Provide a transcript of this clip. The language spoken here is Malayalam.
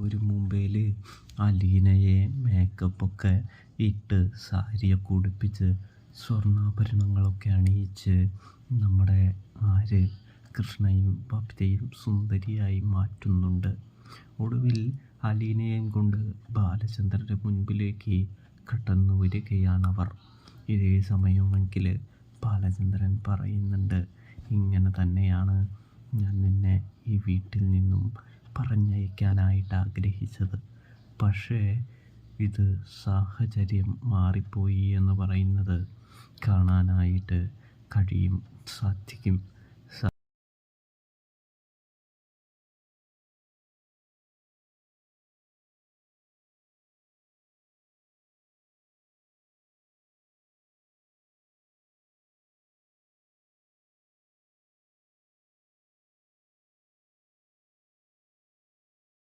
ഒരു മുമ്പേൽ അലീനയെ മേക്കപ്പൊക്കെ ഇട്ട് സാരിയൊക്കെ ഉടുപ്പിച്ച് സ്വർണ്ണാഭരണങ്ങളൊക്കെ അണിയിച്ച് നമ്മുടെ കൃഷ്ണയും ബബിതയും സുന്ദരിയായി മാറ്റുന്നുണ്ട്. ഒടുവിൽ അലീനയെയും കൊണ്ട് ബാലചന്ദ്രൻ്റെ മുൻപിലേക്ക് കടന്നു വരികയാണവർ. ഇതേ സമയമെങ്കിൽ ബാലചന്ദ്രൻ പറയുന്നുണ്ട്, ഇങ്ങനെ തന്നെയാണ് ഞാൻ നിന്നെ ഈ വീട്ടിൽ നിന്നും പറഞ്ഞയക്കാനായിട്ട് ആഗ്രഹിച്ചത്. പക്ഷേ ഇത് സാഹചര്യം മാറിപ്പോയി എന്ന് പറയുന്നത് കാണാനായിട്ട് സാധിക്കും.